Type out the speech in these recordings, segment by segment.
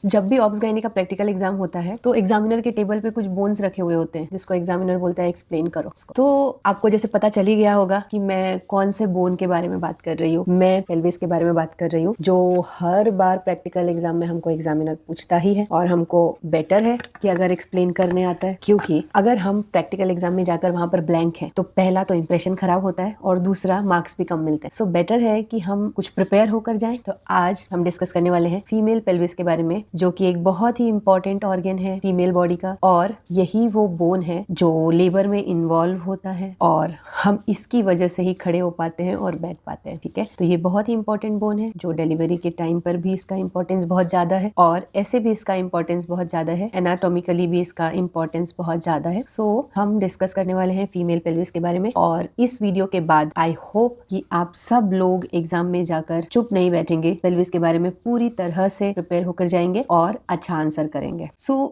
जब भी obs gynae का प्रैक्टिकल एग्जाम होता है तो एग्जामिनर के टेबल पे कुछ बोन्स रखे हुए होते हैं जिसको एग्जामिनर बोलता है एक्सप्लेन करो। तो आपको जैसे पता चल ही गया होगा कि मैं कौन से बोन के बारे में बात कर रही हूँ। मैं पेल्विस के बारे में बात कर रही हूँ, जो हर बार प्रैक्टिकल एग्जाम में हमको एग्जामिनर पूछता ही है और हमको बेटर है कि अगर एक्सप्लेन करने आता है, क्योंकि अगर हम प्रैक्टिकल एग्जाम में जाकर वहां पर ब्लैंक है तो पहला तो इंप्रेशन खराब होता है और दूसरा मार्क्स भी कम मिलते हैं। सो बेटर है कि हम कुछ प्रिपेयर होकर जाएं। तो आज हम डिस्कस करने वाले हैं फीमेल पेल्विस के बारे में, जो कि एक बहुत ही इंपॉर्टेंट ऑर्गन है फीमेल बॉडी का, और यही वो बोन है जो लेबर में इन्वॉल्व होता है और हम इसकी वजह से ही खड़े हो पाते हैं और बैठ पाते हैं। ठीक है, तो ये बहुत ही इंपॉर्टेंट बोन है जो डिलीवरी के टाइम पर भी इसका इंपॉर्टेंस बहुत ज्यादा है और ऐसे भी इसका इंपॉर्टेंस बहुत ज्यादा है, एनाटॉमिकली भी इसका इंपॉर्टेंस बहुत ज्यादा है। सो हम डिस्कस करने वाले हैं फीमेल पेल्विस के बारे में, और इस वीडियो के बाद आई होप कि आप सब लोग एग्जाम में जाकर चुप नहीं बैठेंगे, पेल्विस के बारे में पूरी तरह से प्रिपेयर होकर जाएंगे और अच्छा आंसर करेंगे।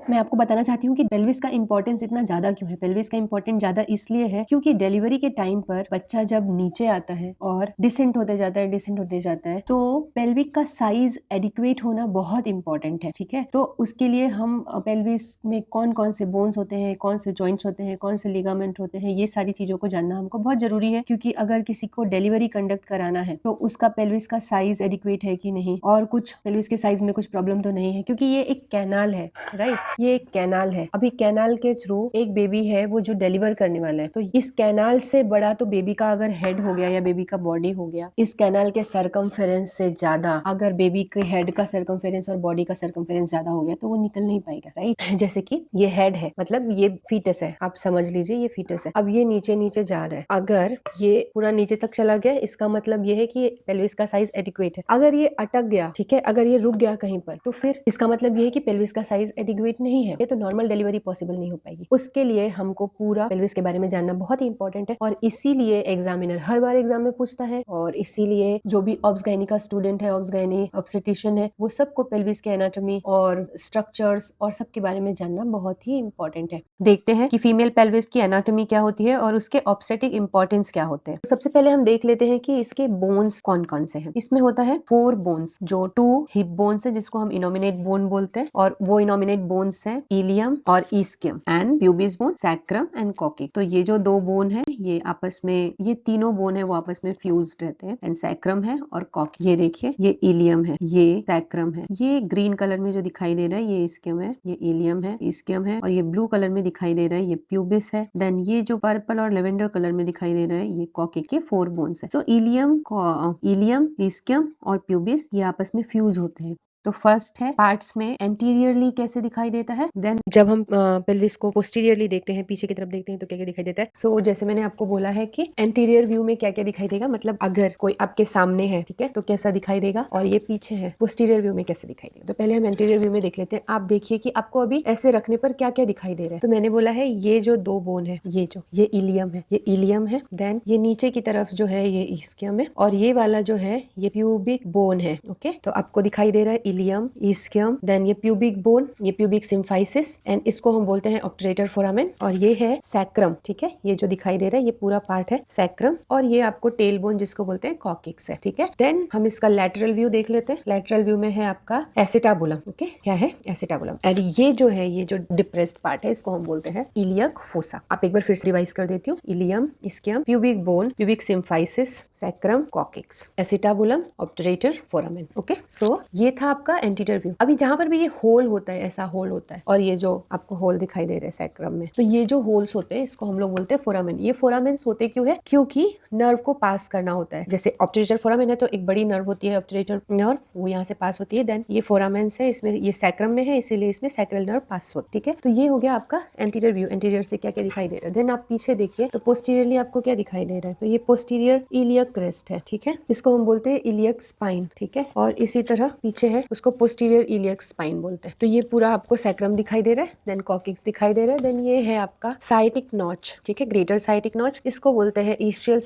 मैं आपको बताना चाहती हूँ कि पेल्विस का इंपॉर्टेंस इतना ज्यादा क्यों है। पेल्विस का इंपॉर्टेंस ज्यादा इसलिए है क्योंकि डिलीवरी के टाइम पर बच्चा जब नीचे आता है और डिसेंट होते जाता है तो पेल्विक का साइज एडिक्वेट होना बहुत इंपॉर्टेंट है। ठीक है, तो उसके लिए हम पेल्विस में कौन कौन से बोन्स होते हैं, कौन से जॉइंट्स होते हैं, कौन से लिगामेंट होते हैं, ये सारी चीजों को जानना हमको बहुत जरूरी है। क्योंकि अगर किसी को डिलीवरी कंडक्ट कराना है तो उसका पेल्विस का साइज एडिक्वेट है कि नहीं, और कुछ पेल्विस के साइज में कुछ प्रॉब्लम तो नहीं है, क्योंकि ये एक कैनाल है। राइट, ये एक कैनाल है। अभी कैनाल के थ्रू एक बेबी है वो जो डिलीवर करने वाला है, तो इस कैनाल से बड़ा तो बेबी का अगर हेड हो गया या बेबी का बॉडी हो गया, इस कैनाल के सरकमफेरेंस से ज्यादा अगर बेबी के हेड का सरकमफेरेंस और बॉडी का सरकमफेरेंस ज्यादा हो गया तो वो निकल नहीं पाएगा। राइट, जैसे कि ये हेड है, मतलब ये फीटस है, आप समझ लीजिए ये फीटस है। अब ये नीचे नीचे जा रहा है, अगर ये पूरा नीचे तक चला गया इसका मतलब ये है कि पेल्विस का साइज एडिक्वेट है। अगर ये अटक गया, ठीक है, अगर ये रुक गया कहीं पर, तो फिर इसका मतलब ये है कि पेल्विस का साइज एडिक्वेट नहीं है, ये तो नॉर्मल डिलीवरी पॉसिबल नहीं हो पाएगी। उसके लिए हमको पूरा पेल्विस के बारे में जानना बहुत ही इंपॉर्टेंट है और इसीलिए एग्जामिनर हर बार एग्जाम में पूछता है, और इसीलिए जो भी ऑब्स गायनी का स्टूडेंट है, ऑब्स गायनी ऑब्स्टेट्रिशियन है, वो सबको पेल्विस के एनाटॉमी और स्ट्रक्चर्स और सबके बारे में जानना बहुत ही इंपॉर्टेंट है। देखते हैं कि फीमेल पेल्विस की एनाटॉमी क्या होती है और उसके ऑब्स्टेटिक इंपॉर्टेंस क्या होते हैं। तो सबसे पहले हम देख लेते हैं कि इसके बोन्स कौन कौन से हैं। इसमें होता है 4 बोन्स, जो 2 हिप बोन्स है जिसको हम इनोमिनेट बोन बोलते हैं, और वो इनोमिनेट बोन्स है इलियम और ischium, and pubis bone, sacrum and कॉकिक। तो ये जो 2 बोन है ये आपस में, ये तीनों बोन है वो आपस में फ्यूज्ड रहते हैं, एंड सैक्रम है और कॉकिक। ये देखिए, ये इलियम है, ये सैक्रम है, ये ग्रीन कलर में जो दिखाई दे रहा है ये ईस्कियम है, ये इलियम है, ईस्कियम है, और ये ब्लू कलर में दिखाई दे रहा है ये प्यूबिस है। देन ये जो पर्पल और लेवेंडर कलर में दिखाई दे रहा है ये कॉकिक के 4 बोन्स है। तो इलियम, ईस्कियम और प्यूबिस ये आपस में फ्यूज होते हैं। तो फर्स्ट है पार्ट्स में एंटीरियरली कैसे दिखाई देता है, देन जब हम पेल्विस को पोस्टीरियरली देखते हैं, पीछे की तरफ देखते हैं, तो क्या क्या दिखाई देता है। सो जैसे मैंने आपको बोला है कि एंटीरियर व्यू में क्या क्या दिखाई देगा, मतलब अगर कोई आपके सामने है, ठीक है, तो कैसा दिखाई देगा, और ये पीछे है, पोस्टीरियर व्यू में कैसे दिखाई देगा। तो पहले हम एंटीरियर व्यू में देख लेते हैं। आप देखिए कि आपको अभी ऐसे रखने पर क्या क्या दिखाई दे रहा है। तो मैंने बोला है ये जो 2 बोन है, ये इलियम है, देन ये नीचे की तरफ जो है ये ईस्कियम है, और ये वाला जो है ये प्यूबिक बोन है। ओके, तो आपको दिखाई दे रहा है इलियम, ईस्कियम, देन ये प्यूबिक बोन, ये प्यूबिक सिम्फाइसिस, एंड इसको हम बोलते हैं ऑब्टरेटर फोरामेन, और ये है सैक्रम। ठीक है, ये जो दिखाई दे रहा है ये पूरा पार्ट है सैक्रम, और ये आपको टेल बोन जिसको बोलते हैं कॉकिक्स है। ठीक है, देन हम इसका लैटरल व्यू देख लेते हैं। लैटरल व्यू में है आपका एसिटाबुलम। ओके, क्या है एसिटाबुलम, एंड ये जो डिप्रेस्ड पार्ट है इसको हम बोलते हैं इलियक फोसा। आप एक बार फिर से रिवाइज कर देती हूँ। Ilium, ischium, pubic bone, pubic symphysis, sacrum, coccyx, acetabulum, obturator foramen. Okay, so ये था आपका एंटीरियर व्यू। अभी जहां पर भी ये होल होता है, ऐसा होल होता है, और ये जो आपको होल दिखाई दे रहे हैं सैक्रम में, तो ये जो होल्स होते हैं इसको हम लोग बोलते हैं फोरामेन। ये फोरामेन होते क्यों है, क्योंकि नर्व को पास करना होता है। जैसे ऑब्टरेटर फोरामेन है तो एक बड़ी नर्व होती है ऑब्टरेटर नर्व, वो यहाँ से पास होती है, देन ये फोरामेन्स है, इसमें ये सैक्रम में है इसीलिए इसमें सैक्रल नर्व पास होती है। ठीक है, तो ये हो गया आपका एंटीरियर व्यू। एंटीरियर से क्या क्या दिखाई दे रहा है। देन आप पीछे देखिए तो पोस्टीरियरली आपको क्या दिखाई दे रहा है, तो ये पोस्टीरियर इलियक क्रेस्ट है। ठीक है, इसको हम बोलते हैं इलियक स्पाइन। ठीक है, और इसी तरह पीछे है उसको पोस्टीरियर इलियक स्पाइन बोलते हैं। तो ये पूरा आपको सैक्रम दिखाई दे रहा है, देन कॉकिक्स दिखाई दे रहा है, देन ये है आपका साइटिक नॉच। ठीक है, ग्रेटर साइटिक नॉच, इसको बोलते हैं ईस्कियल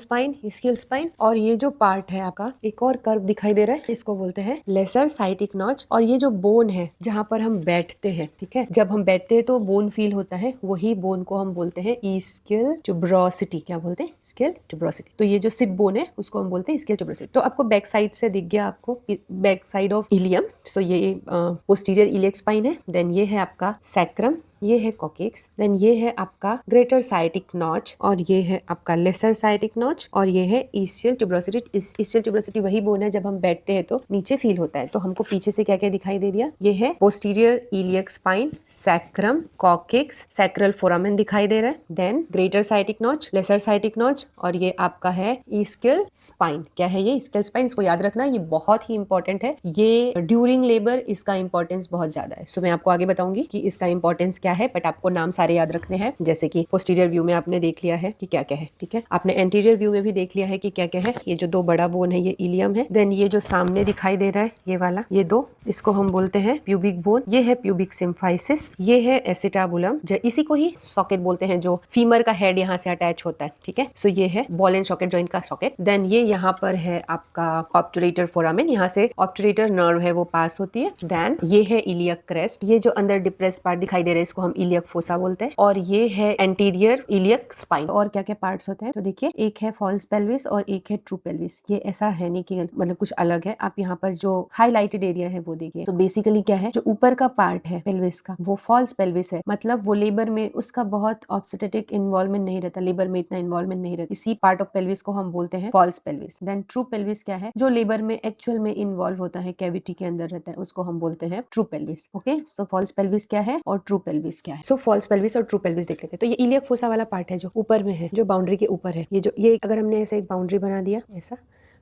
स्पाइन, और ये जो पार्ट है आपका एक और कर्व दिखाई दे रहा है इसको बोलते हैं लेसर साइटिक नॉच। और ये जो बोन है जहां पर हम बैठते हैं, ठीक है, जब हम बैठते हैं तो बोन फील होता है, वही बोन को हम बोलते हैं ईस्कियल ट्यूबरोसिटी। क्या बोलते हैं, ईस्कियल ट्यूबरोसिटी। तो ये जो सिट बोन है उसको हम बोलते हैं ईस्कियल ट्यूबरोसिटी। तो आपको बैक साइड से दिख गया, आपको बैक साइड ऑफ इलियम, सो ये पोस्टीरियर इलियक स्पाइन है, देन ये है आपका सैक्रम, ये है कॉकेक्स, देन ये है आपका ग्रेटर साइटिक नॉच, और ये है आपका लेसर साइटिक नॉच, और ये है ईस्टियल ट्यूबरोसिटी। ईस्टियल ट्यूबरोसिटी वही बोन है जब हम बैठते हैं तो नीचे फील होता है। तो हमको पीछे से क्या क्या दिखाई दे दिया, ये है posterior iliac spine, sacrum, coccyx, sacral foramen दिखाई दे रहा है, then greater sciatic notch, lesser sciatic notch, और ये आपका है ईस्कियल स्पाइन। क्या है ये ईस्कियल स्पाइन, इसको याद रखना, ये बहुत ही इंपॉर्टेंट है। ये ड्यूरिंग लेबर इसका इंपॉर्टेंस बहुत ज्यादा है। सो मैं आपको आगे बताऊंगी कि इसका इंपॉर्टेंस क्या है, बट आपको नाम सारे याद रखने हैं। जैसे कि पोस्टीरियर व्यू में आपने देख लिया है कि क्या क्या है, ठीक है। आपने एंटीरियर व्यू में भी देख लिया है कि क्या क्या है। ये जो दो बड़ा बोन है ये इलियम है, देन ये जो सामने दिखाई दे रहा है ये वाला, ये दो, इसको हम बोलते हैं प्यूबिक बोन। ये है प्यूबिक सिम्फाइसिस, ये है एसिटाबुलम, इसी को ही सॉकेट बोलते हैं, जो फीमर का हेड यहाँ से अटैच होता है, ठीक है। सो ये है बॉल एंड सॉकेट जॉइंट का सॉकेट। देन ये यहाँ पर है आपका ऑब्टुरेटर फोरामेन, यहाँ से ऑब्टुरेटर नर्व है वो पास होती है। देन ये है इलियक क्रेस्ट, ये जो अंदर डिप्रेस्ड पार्ट दिखाई दे रहा है इसको हम इलियक फोसा बोलते हैं, और ये है एंटीरियर इलियक स्पाइन। और क्या क्या पार्ट्स होते हैं तो देखिए, एक है फॉल्स पेल्विस और एक है ट्रू पेल्विस। ये ऐसा है नहीं कि मतलब कुछ अलग है, आप यहाँ पर जो हाईलाइटेड एरिया है वो देखिए। तो बेसिकली क्या है, जो ऊपर का पार्ट है पेल्विस का वो फॉल्स पेल्विस है, मतलब वो लेबर में उसका बहुत ऑब्स्टेटिक इन्वॉल्वमेंट नहीं रहता, लेबर में इतना इन्वॉल्वमेंट नहीं रहता, इसी पार्ट ऑफ पेल्विस को हम बोलते हैं false pelvis. Then true pelvis क्या है, जो लेबर में एक्चुअल में इन्वॉल्व होता है, कैविटी के अंदर रहता है, उसको हम बोलते हैं ट्रू पेल्विस। ओके, सो फॉल्स पेल्विस क्या है और ट्रू पेल्विस क्या है। सो फॉल्स पेल्विस और ट्रू पेल्विस देख लेते हैं। तो ये इलियक फोसा वाला पार्ट है जो ऊपर में है, जो बाउंड्री के ऊपर है। ये अगर हमने ऐसे एक बाउंड्री बना दिया ऐसा,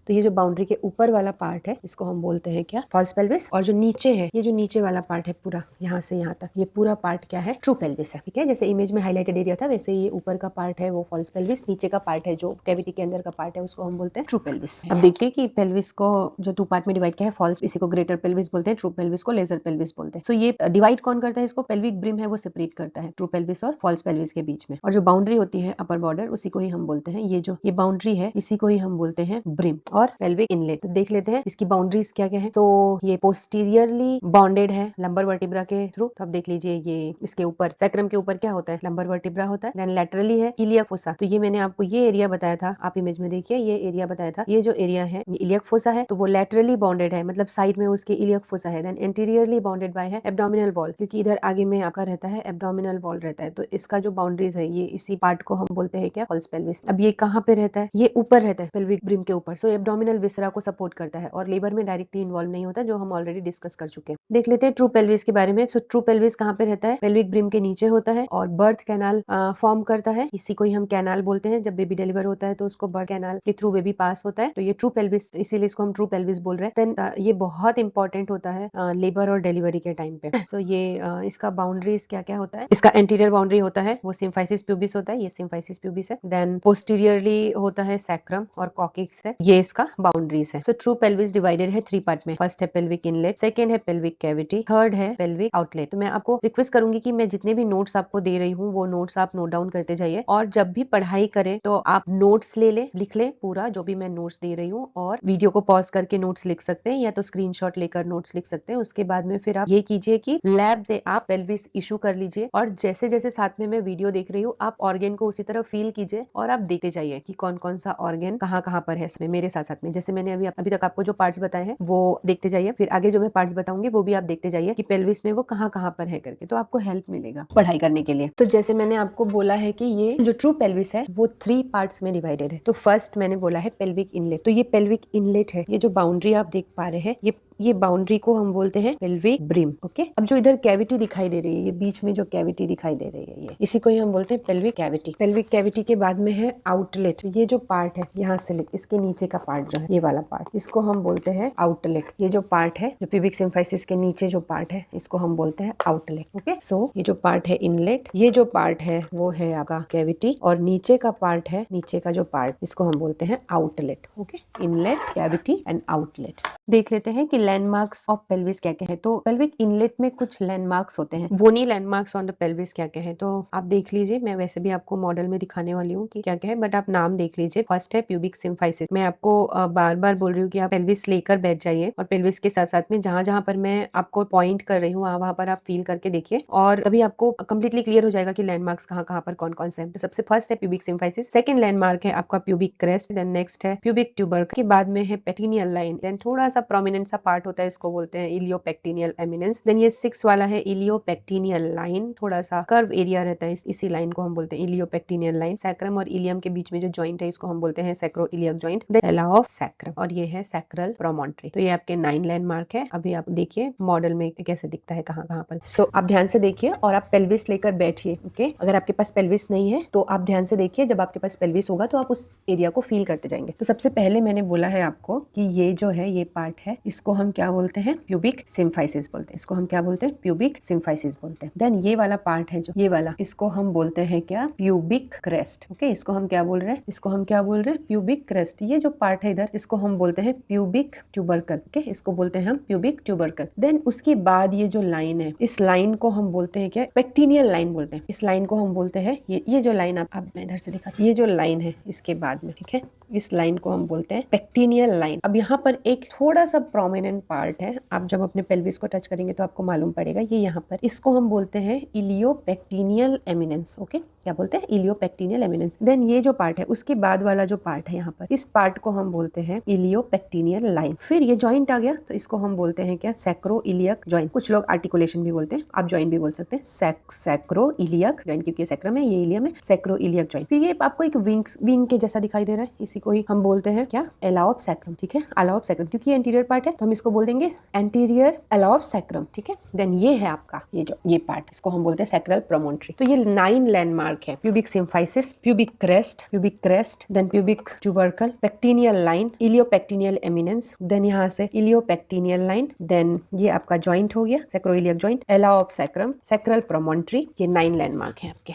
तो ये जो बाउंड्री के ऊपर वाला पार्ट है इसको हम बोलते हैं क्या, फॉल्स पेल्विस। और जो नीचे है, ये जो नीचे वाला पार्ट है पूरा यहाँ से यहाँ तक, ये पूरा पार्ट क्या है, ट्रू पेल्विस है, ठीक है। जैसे इमेज में हाईलाइटेड एरिया था वैसे ये ऊपर का पार्ट है वो फॉल्स पेल्विस, नीचे का पार्ट है जो कैविटी के अंदर का पार्ट है उसको हम बोलते हैं ट्रू पेल्विस। अब देखिए कि पेल्विस को जो टू पार्ट में डिवाइड किया है, फॉल्स इसी को ग्रेटर पेल्विस बोलते हैं, ट्रू पेल्विस को लेजर पेल्विस बोलते हैं। सो ये डिवाइड कौन करता है इसको, पेल्विक ब्रिम है वो सेपरेट करता है ट्रू पेल्विस और फॉल्स पेल्विस के बीच में। और जो बाउंड्री होती है अपर बॉर्डर, उसी को ही हम बोलते हैं, ये बाउंड्री है इसी को ही हम बोलते हैं ब्रिम और पेल्विक इनलेट। तो देख लेते हैं इसकी बाउंड्रीज क्या क्या है। तो ये पोस्टीरियरली बॉन्डेड है लंबर वर्टिब्रा के थ्रू। तो अब देख लीजिए, ये इसके ऊपर सैक्रम के ऊपर क्या होता है, लंबर वर्टिब्रा होता है। देन लैटरली है इलियक फोसा। तो ये मैंने आपको ये एरिया बताया था, आप इमेज में देखिए ये एरिया बताया था, ये जो एरिया है ये इलियक फोसा है, तो वो लैटरली बॉन्डेड है, मतलब साइड में उसके इलियक फोसा है। देन एंटीरियरली बॉन्डेड बाय है एब्डोमिनल वॉल, क्योंकि इधर आगे में आपका रहता है एब्डोमिनल वॉल रहता है। तो इसका जो बाउंड्रीज है ये इसी पार्ट को हम बोलते हैं क्या, फॉल्स पेल्विस। अब ये कहाँ पे रहता है, ये ऊपर रहता है पेल्विक ब्रिम के ऊपर। सो एब्डोमिनल विसरा को सपोर्ट करता है और लेबर में डायरेक्टली इन्वॉल्व नहीं होता, जो हम ऑलरेडी डिस्कस कर चुके हैं। देख लेते हैं ट्रू पेल्विस के बारे में। सो ट्रू पेल्विस कहाँ पे रहता है, पेल्विक ब्रिम के नीचे होता है और बर्थ कैनाल फॉर्म करता है, इसी को ही हम कैनाल बोलते हैं। जब बेबी डिलीवर होता है तो उसको बर्थ कैनाल के थ्रू बेबी पास होता है, तो ये ट्रू पेल्विस, इसीलिए इसको हम ट्रू पेल्विस बोल रहे हैं। देन ये बहुत इंपॉर्टेंट होता है लेबर और डिलीवरी के टाइम पे। सो ये इसका बाउंड्रीज क्या क्या होता है, इसका एंटीरियर बाउंड्री होता है वो सिम्फाइसिस प्यूबिस होता है, ये सिम्फाइसिस प्यूबिस है। देन पोस्टीरियरली होता है सैक्रम और कॉकेक्स है, ये इसका बाउंड्रीज है। सो ट्रू पेल्विस डिवाइडेड है 3 पार्ट में। फर्स्ट है पेल्विक इनलेट, सेकंड है पेल्विक कैविटी, थर्ड है पेल्विक आउटलेट। तो मैं आपको रिक्वेस्ट करूंगी कि मैं जितने भी नोट्स आपको दे रही हूँ वो नोट्स आप नोट डाउन करते जाइए, और जब भी पढ़ाई करें तो आप नोट्स लिख ले पूरा जो भी मैं नोट्स दे रही हूँ, और वीडियो को पॉज करके नोट्स लिख सकते हैं या तो स्क्रीनशॉट लेकर नोट्स लिख सकते हैं। उसके बाद में फिर आप ये कीजिए कि लैब से आप पेल्विस इशू कर लीजिए, और जैसे जैसे साथ में मैं वीडियो देख रही हूँ आप ऑर्गन को उसी तरह फील कीजिए और आप देखते जाइए कि कौन कौन सा ऑर्गन कहाँ कहाँ पर है इसमें, मेरे साथ साथ में। जैसे मैंने अभी तक आपको जो पार्ट्स बताए हैं वो देखते जाइए, फिर आगे जो मैं पार्ट्स बताऊंगी वो भी आप देखते जाइए कि पेल्विस में वो कहाँ कहाँ पर है करके, तो आपको हेल्प मिलेगा पढ़ाई करने के लिए। तो जैसे मैंने आपको बोला है कि ये जो ट्रू पेल्विस है वो 3 पार्ट्स में डिवाइडेड है। तो फर्स्ट मैंने बोला है पेल्विक इनलेट, तो ये पेल्विक इनलेट है, ये जो बाउंड्री आप देख पा रहे हैं ये बाउंड्री को हम बोलते हैं पेल्विक ब्रिम। ओके, अब जो इधर कैविटी दिखाई दे रही है, ये बीच में जो कैविटी दिखाई दे रही है, ये इसी को ही हम बोलते हैं पेल्विक कैविटी। पेल्विक कैविटी के बाद में है आउटलेट, ये जो पार्ट है यहाँ से इसके नीचे का पार्ट जो है ये वाला पार्ट, इसको हम बोलते हैं आउटलेट। ये जो पार्ट है जो प्यूबिक सिम्फाइसिस के नीचे जो पार्ट है इसको हम बोलते हैं आउटलेट। ओके, सो ये जो पार्ट है इनलेट, ये जो पार्ट है वो है आपका कैविटी, और नीचे का पार्ट है, नीचे का जो पार्ट इसको हम बोलते हैं outlet. Okay, inlet, cavity and outlet. देख लेते हैं कि लैंडमार्क्स ऑफ पेल्विस क्या क्या है। तो पेल्विक इनलेट में कुछ लैंडमार्क्स होते हैं, बोनी लैंडमार्क्स ऑन द पेल्विस क्या क्या है, तो आप देख लीजिए। मैं वैसे भी आपको मॉडल में दिखाने वाली हूँ कि क्या क्या है, बट आप नाम देख लीजिए। फर्स्ट है प्यूबिक सिम्फाइसिस। मैं आपको बार बार बोल रही हूँ कि आप पेल्विस लेकर बैठ जाइए, और पेल्विस के साथ साथ में जहाँ जहाँ पर मैं आपको पॉइंट कर रही हूँ वहाँ पर आप फील करके देखिए, और तभी आपको कंप्लीटली क्लियर हो जाएगा कि लैंडमार्क्स कहाँ कहाँ पर कौन कौन से हैं। तो सबसे फर्स्ट है प्यूबिक सिम्फाइसिस, सेकंड लैंडमार्क है आपका प्यूबिक क्रेस्ट, देन नेक्स्ट है प्यूबिक ट्यूबर, के बाद में है पेटिनियल लाइन, देन थोड़ा सा प्रोमिनेंट सा पार्ट पार्ट होता है इसको बोलते हैं इलियोपेक्टिनियल एमिनेंस। देन ये 6 वाला है इलियोपेक्टिनियल लाइन, थोड़ा सा कर्व एरिया रहता है इसी लाइन को हम बोलते हैं इलियोपेक्टिनियल लाइन। सैक्रम और इलियम के बीच में जो जॉइंट है इसको हम बोलते हैं सैक्रोइलियक जॉइंट, द एला ऑफ सैक्रम, और ये है सैक्रल प्रोमोन्ट्री। तो ये आपके 9 लैंडमार्क है। अभी आप देखिए मॉडल में कैसे दिखता है कहाँ कहाँ पर। सो आप ध्यान से देखिए और आप पेल्विस लेकर बैठिए। ओके, अगर आपके पास पेल्विस नहीं है तो आप ध्यान से देखिए, जब आपके पास पेल्विस होगा तो आप उस एरिया को फील करते जाएंगे। तो सबसे पहले मैंने बोला है आपको कि ये जो है ये पार्ट है इसको हम क्या बोलते हैं, प्यूबिक सिम्फाइसिस बोलते हैं। इसको हम क्या बोलते हैं, प्यूबिक सिम्फाइसिस बोलते हैं। देन ये वाला पार्ट है जो ये वाला, इसको हम बोलते हैं क्या, प्यूबिक क्रेस्ट। ओके, इसको हम क्या बोल रहे हैं, इसको हम क्या बोल रहे हैं, प्यूबिक क्रेस्ट। ये जो पार्ट है इधर इसको हम बोलते हैं प्यूबिक ट्यूबरकल। ओके, इसको बोलते हैं हम प्यूबिक ट्यूबरकल। देन उसके बाद ये जो लाइन है इस लाइन को हम बोलते हैं क्या, पेक्टिनियल लाइन बोलते हैं। इस लाइन को हम बोलते हैं ये जो लाइन आप मैं इधर से दिखाती हूँ, ये जो लाइन है इसके बाद में, ठीक है, इस लाइन को हम बोलते हैं पेक्टिनियल लाइन। अब यहाँ पर एक थोड़ा सा प्रोमिनेंट पार्ट है, आप जब अपने पेल्विस को टच करेंगे तो आपको मालूम पड़ेगा, ये यहाँ पर, इसको हम बोलते हैं इलियोपेक्टिनियल एमिनेंस। ओके, क्या बोलते हैं, इलियोपेक्टिनियल एमिनेंस। देन ये जो पार्ट है उसके बाद वाला जो पार्ट है यहाँ पर, इस पार्ट को हम बोलते हैं इलियोपेक्टिनियल लाइन। फिर ये जॉइंट आ गया तो इसको हम बोलते हैं क्या, सैक्रोइलियक जॉइंट। कुछ लोग आर्टिकुलेशन भी बोलते हैं, आप जॉइंट भी बोल सकते हैं, सैक्रोइलियक जॉइंट, क्योंकि सैक्रम है ये इलियम है, सैक्रोइलियक जॉइंट। फिर ये आपको एक विंग के जैसा दिखाई दे रहा है, इसी को ही हम बोलते हैं क्या, एला ऑफ सैक्रम। ठीक है, एला ऑफ सैक्रम, क्योंकि ये एंटीरियर पार्ट है तो हम इसको बोल देंगे एंटीरियर एला ऑफ सैक्रम। ठीक है, देन ये है आपका ये पार्ट, इसको हम बोलते हैं सैक्रल प्रोमोन्ट्री। तो ये 9 लैंडमार्क है, pubic symphysis, pubic crest, then pubic tubercle, pectineal line, iliopectineal eminence, then यहाँ से इलियोपेक्टिनियल लाइन, देन ये आपका जॉइंट हो गया सैक्रोइलियक जॉइंट, एला ऑफ सैक्रम, सैक्रल प्रोमोन्ट्री। ये 9 लैंडमार्क है आपके।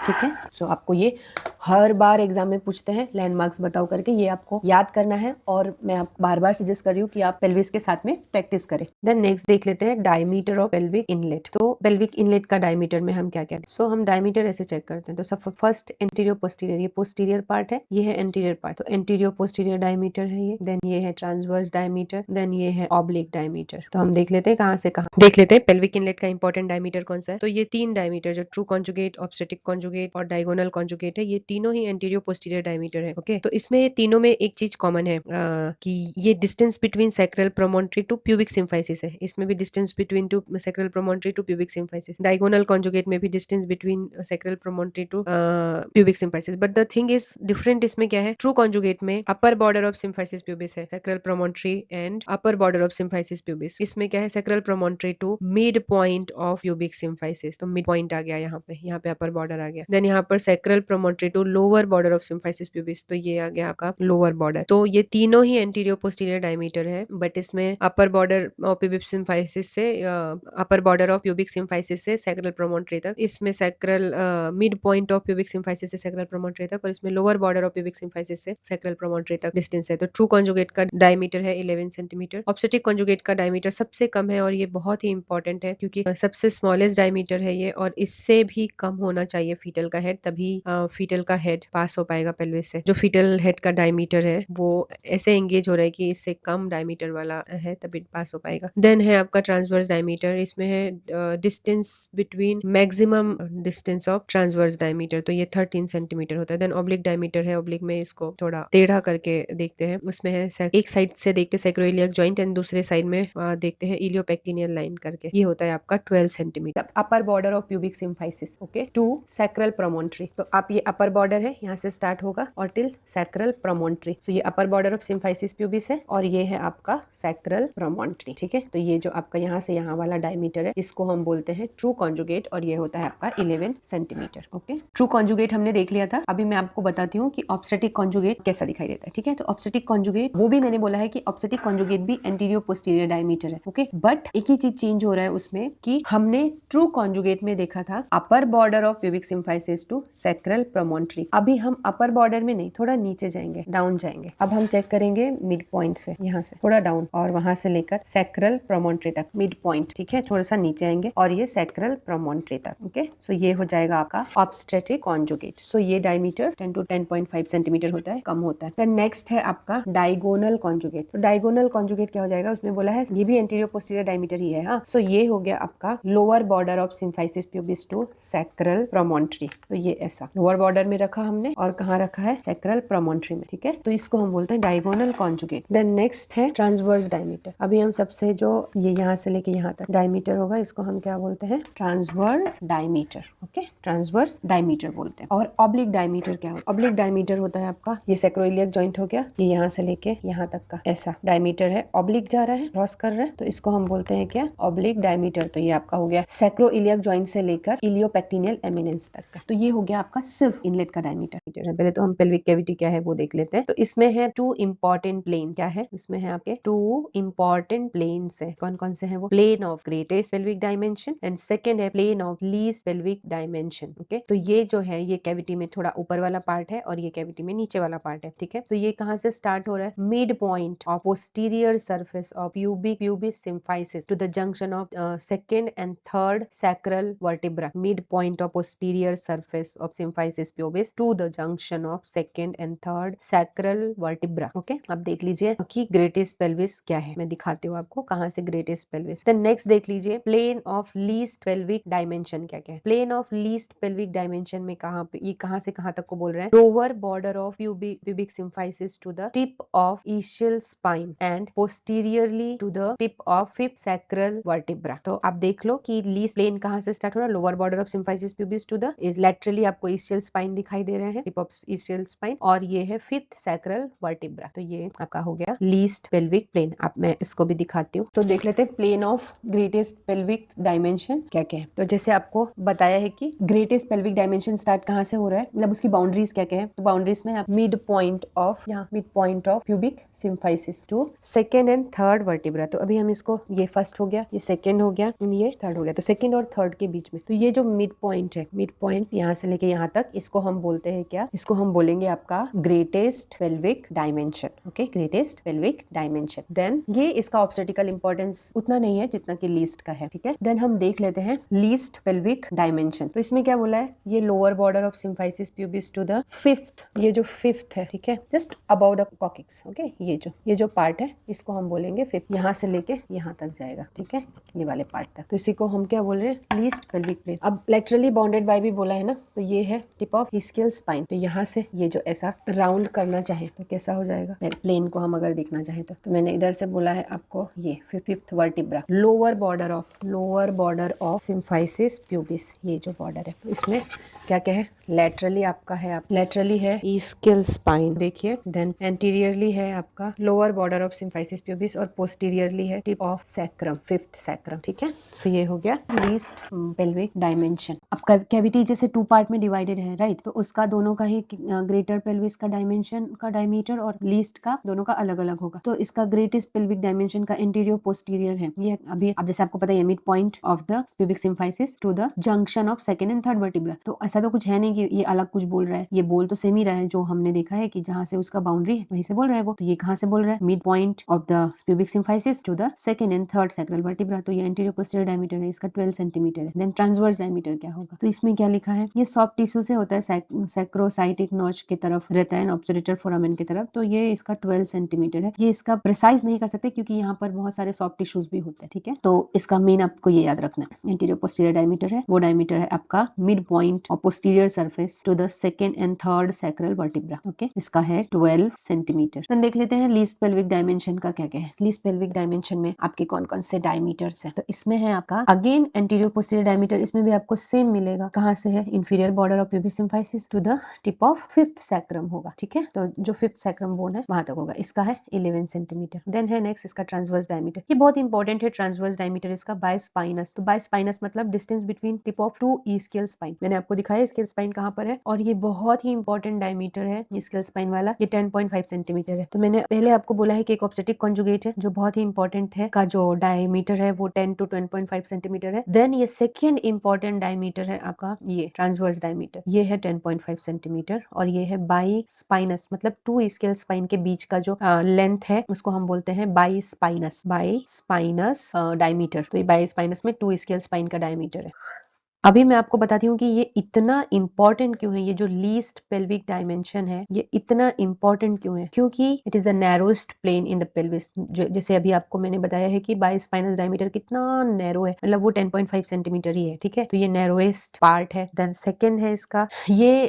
ठीक है, सो आपको ये हर बार एग्जाम में पूछते हैं लैंडमार्क्स बताओ करके, ये आपको याद करना है और मैं आपको बार बार सजेस्ट कर रही हूँ कि आप पेल्विस के साथ में प्रैक्टिस करें। देन नेक्स्ट देख लेते हैं डायमीटर ऑफ पेल्विक इनलेट। तो पेल्विक इनलेट का डायमीटर में हम क्या क्या, सो हम डायमीटर ऐसे चेक करते हैं। तो सब फर्स्ट एंटीरियर पोस्टीरियर, ये पोस्टीरियर पार्ट है, ये है एंटीरियर पार्ट, तो एंटीरियर पोस्टीरियर डायमीटर है ये। देन ये है ट्रांसवर्स डायमीटर, देन ये है ऑब्लिक डायमीटर। तो हम देख लेते हैं कहाँ से कहाँ, देख लेते हैं पेल्विक इनलेट का इंपॉर्टेंट डायमीटर कौन सा है। तो ये 3 डायमीटर जो ट्रू कॉन्जुगेट, ऑब्स्टेटिक कॉन्जुगेट और डायगोनल कॉन्जुगेट है, ये तीनों ही एंटीरियर पोस्टीरियर डायमीटर है। ओके, तो इसमें ये तीनों में एक चीज कॉमन है कि ये distance between sacral promontory to pubic symphysis है। इसमें भी distance between to sacral promontory to pubic symphysis, diagonal conjugate में भी distance between sacral promontory to pubic symphysis. But the thing is different, इसमें क्या है, ट्रू कॉन्जुगेट में upper border of symphysis pubis है, sacral promontory and upper border of symphysis pubis. इसमें क्या है, sacral promontory to mid point of pubic symphysis, तो mid point आ गया यहाँ पे अपर बॉर्डर आ गया। देन यहाँ पर sacral promontory to lower border of symphysis pubis, तो ये आ गया आपका लोअर बॉर्डर। तो ये तीनों ही एंटीरियर पोस्टीरियर डायमीटर है, बट इसमें upper border of pubic symphysis से upper border of pubic symphysis से सैक्रल प्रोमोन्ट्री तक, इसमें sacral mid point of pubic symphysis से सैक्रल प्रोमोन्ट्री तक, और इसमें lower border of pubic symphysis से सैक्रल प्रोमोन्ट्री तक डिस्टेंस है। तो ट्रू कॉन्जुगेट का डायमीटर है 11 सेंटीमीटर, ऑब्स्टेटिक कॉन्जुगेट का डायमीटर सबसे कम है, और ये बहुत ही इंपॉर्टेंट है क्योंकि सबसे स्मॉलेस्ट डायमीटर है ये, और इससे भी कम होना चाहिए फीटल का हेड, तभी फीटल का हेड पास हो पाएगा पेल्विस से। जो फीटल हेड का डायमीटर है वो ऐसे एंगेज हो रहा है कि इससे कम डायमीटर वाला है तभी पास हो पाएगा। देन है आपका ट्रांसवर्स डायमीटर, इसमें है distance between maximum distance of transverse diameter, तो ये 13 सेंटीमीटर होता है। देन ऑब्लिक डायमीटर है, ऑब्लिक में इसको थोड़ा टेढ़ा करके देखते हैं, उसमें है एक साइड से देखते सैक्रोइलियक जॉइंट एंड दूसरे साइड में देखते हैं इलियोपेक्टिनियल लाइन करके, ये होता है आपका 12 centimetre. Upper border of pubic symphysis, okay, to sacral promontory. तो आप ये अपर बॉर्डर है, यहाँ से स्टार्ट होगा और टिल सैक्रल प्रोमोन्ट्री। सो ये upper border of symphysis pubis है और ये है आपका सैक्रल प्रोमोन्ट्री। ठीक है, तो ये जो आपका यहाँ से यहाँ वाला डायमीटर है इसको हम बोलते हैं ट्रू कॉन्जुगेट, और ये होता है आपका 11 सेंटीमीटर। ओके, ट्रू कॉन्जुगेट हमने देख लिया था। अभी मैं आपको बताती हूँ कि ऑब्स्टेटिक कॉन्जुगेट कैसा दिखाई देता है। ठीक है, तो ऑब्स्टेटिक कॉन्जुगेट, वो भी मैंने बोला है कि ऑब्स्टेटिक कॉन्जुगेट भी एंटीरियर पोस्टीरियर डायमीटर है। ओके, बट एक ही चीज चेंज हो रहा है उसमें कि हमने ट्रू कॉन्जुगेट में देखा था upper border of pubic symphysis to sacral promontory. अभी हम अपर बॉर्डर में नहीं, थोड़ा नीचे जाएंगे, डाउन जाएंगे। अब हम चेक करेंगे मिड पॉइंट से, यहाँ से थोड़ा डाउन और वहां से लेकर सैक्रल प्रोमोन्ट्री तक मिड पॉइंट। ठीक है, थोड़ा सा नीचे आएंगे और ये सैक्रल प्रोमोन्ट्री तक। ओके, सो ये हो जाएगा आपका ऑब्स्टेटिक कॉन्जुगेट। सो ये डायमीटर 10 to 10.5 सेंटीमीटर होता है, कम होता है। देन नेक्स्ट है आपका डायगोनल कॉन्जुगेट। तो डायगोनल कॉन्जुगेट क्या हो जाएगा, उसमें बोला है ये भी एंटीरियर पोस्टीरियर डायमीटर ही है। हाँ, सो ये हो गया आपका lower border of symphysis pubis to sacral promontory. तो ये ऐसा लोअर बॉर्डर में में रखा हमने और कहाँ रखा है, सैक्रल प्रोमोन्ट्री में, ठीक है। तो इसको हम बोलते हैं डायगोनल कॉन्जुगेट। देन नेक्स्ट है ट्रांसवर्स डायमीटर। अभी हम सबसे जो ये यहाँ से लेके यहाँ तक डायमीटर होगा, इसको हम क्या बोलते हैं, transverse diameter. Okay, transverse diameter बोलते हैं। और ऑब्लिक डायमीटर क्या होता है, ऑब्लिक डायमीटर होता है आपका ये सैक्रोइलियक जॉइंट हो गया, ये यहाँ से लेके यहाँ तक का ऐसा डायमीटर है, ऑब्लिक जा रहा है, क्रॉस कर रहा है, तो इसको हम बोलते हैं क्या, ऑब्लिक डायमीटर। तो ये आपका हो गया सैक्रोइलियक जॉइंट से लेकर इलियोपेक्टिनियल एमिनेंस तक का। तो ये हो गया आपका सिर्फ इनलेट का डायमीटर। पहले तो हम पेल्विक कैविटी क्या है वो देख लेते हैं। तो इसमें है टू इंपॉर्टेंट प्लेन, क्या है इसमें है आपके टू इंपॉर्टेंट प्लेन्स है। कौन कौन से हैं वो, plane of greatest pelvic dimension and second है plane of least pelvic dimension. Okay, तो ये जो है ये कैविटी में थोड़ा ऊपर वाला पार्ट है और ये कैविटी में नीचे वाला पार्ट है, ठीक है। तो ये कहाँ से स्टार्ट हो रहा है, mid point of posterior surface of pubis symphysis to the junction of second and third sacral vertebra. Mid point of posterior surface of symphysis pubis to the junction of second and third sacral vertebra. Okay, अब देख लीजिए कि greatest pelvis क्या है, मैं दिखाती हूँ आपको कहाँ से ग्रेटेस्ट पेल्विस। देन नेक्स्ट देख लीजिए plane of least pelvic dimension क्या क्या है। Plane of least pelvic dimension में कहाँ पे, ये कहाँ से कहाँ तक को बोल रहे हैं, lower border of pubic symphysis to the tip of ischial spine and posteriorly to the tip of fifth sacral vertebra। तो आप देख लो कि लीस्ट प्लेन कहाँ से स्टार्ट हो रहा है, lower border of symphysis pubis to the is laterally आपको ischial spine दिखाई दे रहे हैं, टिप ऑफ ischial spine, और ये है फिफ्थ सैक्रल वर्टिब्रा। तो ये आपका हो गया लीस्ट पेल्विक प्लेन। अब मैं इसको भी दिखाती हूँ। तो देख लेते हैं plane of greatest pelvic dimension क्या क्या है। तो जैसे आपको बताया है कि ग्रेटेस्ट पेल्विक डायमेंशन स्टार्ट कहाँ से हो रहा है, मतलब उसकी बाउंड्रीज क्या क्या है। तो बाउंड्रीज में आप मिड पॉइंट ऑफ, यहाँ mid point of pubic symphysis to second and third vertebra. तो अभी हम इसको, ये फर्स्ट हो गया, ये सेकेंड हो गया, ये थर्ड हो गया। तो सेकेंड और थर्ड के बीच में तो ये जो मिड पॉइंट है, मिड पॉइंट यहाँ से लेके यहाँ तक, इसको हम बोलते हैं क्या, इसको हम बोलेंगे आपका greatest pelvic dimension. Okay, greatest pelvic dimension. Then ये इसका ऑब्स्टेटिकल इंपॉर्टेंस उतना नहीं है जितना कि लीस्ट का है, ठीक है। देन हम देख लेते हैं लीस्ट पेल्विक डायमेंशन। तो इसमें क्या बोला है, ये lower border of symphysis pubis to the fifth, ये जो फिफ्थ है, ठीक है, just about the coccyx. Okay, ये जो पार्ट है इसको हम बोलेंगे फिफ्थ, यहाँ से लेके यहाँ तक जाएगा, ठीक है, ये वाले पार्ट तक। तो इसी को हम क्या बोल रहे हैं, लीस्ट पेल्विक प्लेन। अब लेटरली बाउंडेड बाय भी बोला है ना, तो ये है टिप ऑफ ischial स्पाइन। तो यहाँ से ये जो ऐसा राउंड करना चाहे तो कैसा हो जाएगा, प्लेन को हम अगर देखना चाहे तो मैंने इधर से बोला है आपको ये fifth vertebra, lower border of symphysis pubis, ये जो बॉर्डर है तो इसमें क्या क्या है, लेटरली आपका है, आप लेटरली है ischial स्पाइन देखिए, देन एंटीरियरली है आपका lower border of symphysis pubis और पोस्टीरियरली है tip of sacrum, fifth sacrum, ठीक है। सो ये हो गया लीस्ट पेल्विक डायमेंशन। अब कैविटी जैसे टू पार्ट में डिवाइडेड है, राइट, तो उसका दोनों का ही ग्रेटर पेल्विस का डायमेंशन का डायमीटर और लीस्ट का दोनों का अलग अलग होगा। तो इसका ग्रेटेस्ट पेल्विक डायमेंशन का इंटीरियर पोस्टीरियर है, ये अभी अब जैसे आपको पता है mid point of the pubic symphysis to the junction of second and third vertebra. तो ऐसा तो कुछ है नहीं कि ये अलग कुछ बोल रहा है, ये बोल तो सेम ही रहा है, जो हमने देखा है कि जहाँ से उसका बाउंड्री है वहीं से बोल रहा है वो। तो ये कहाँ से बोल रहा है, mid point of the pubic symphysis to the second and third sacral vertebra. तो ये एंटीरियर पोस्टीरियर डायमीटर है, इसका 12 सेंटीमीटर है। देन ट्रांसवर्स डायमीटर क्या होगा, तो इसमें क्या लिखा है, ये सॉफ्ट टिश्यू से होता है, सैक्रोसाइटिक नॉच की तरफ रहता है, ऑब्सरेटर फोरामेन की तरफ। तो ये इसका 12 सेंटीमीटर है। ये इसका प्रिसाइज नहीं कर सकते क्योंकि यहाँ पर बहुत सारे सॉफ्ट टिश्यूज भी होते हैं, ठीक है। तो इसका मेन आपको ये याद रखना है, इंटीरियर पोस्टीरियर डायमीटर है, वो डायमीटर है आपका mid point of posterior surface to the second and third sacral vertebra. Okay, इसका है 12 सेंटीमीटर। तो देख लेते हैं लीस्ट पेल्विक डायमेंशन का क्या क्या है। लीस्ट पेल्विक डायमेंशन में आपके कौन कौन से डायमीटर्स है, तो इसमें है आपका अगेन एंटीरियर पोस्टीरियर डायमीटर, इसमें भी आपको सेम मिलेगा। कहाँ से है, inferior border of pubic symphysis to the tip of fifth sacrum होगा, ठीक है। तो जो फिफ्थ सैक्रम बोन है वहां तक होगा, इसका है 11 सेंटीमीटर। देन है नेक्स्ट इसका ट्रांसवर्स डायमीटर, ये बहुत इंपॉर्टेंट है ट्रांसवर्स डायमीटर इसका, बाय स्पाइनस। तो बाय स्पाइनस मतलब distance between tip of two ischial spine. मैंने आपको दिखाया ischial स्पाइन कहाँ पर है, और ये बहुत ही इंपॉर्टेंट डायमीटर है ischial स्पाइन वाला, ये 10.5 सेंटीमीटर है। तो मैंने पहले आपको बोला है कि एक ऑब्स्टेटिक कॉन्जुगेट है जो बहुत ही इंपॉर्टेंट है, का जो डायमीटर है वो 10 to 10.5 सेंटीमीटर है। देन ये सेकेंड इंपॉर्टेंट डायमीटर है आपका ये ट्रांसवर्स डायमीटर, ये है 10.5 सेंटीमीटर, और ये है बाई स्पाइनस, मतलब टू ischial स्पाइन के बीच का जो लेंथ है उसको हम बोलते हैं बाई स्पाइनस डायमीटर। तो ये बाई स्पाइनस में टू ischial स्पाइन का डायमीटर है। अभी मैं आपको बताती हूँ कि ये इतना इम्पोर्टेंट क्यों है, ये जो लीस्ट पेल्विक डायमेंशन है ये इतना इम्पोर्टेंट क्यों है, क्योंकि it is the narrowest plane in the pelvis. जैसे अभी आपको मैंने बताया है कि बाय स्पाइनस डायमीटर कितना नैरो है, मतलब वो 10.5 सेंटीमीटर ही है, ठीक है। तो ये नैरोएस्ट पार्ट है। देन सेकेंड है इसका, ये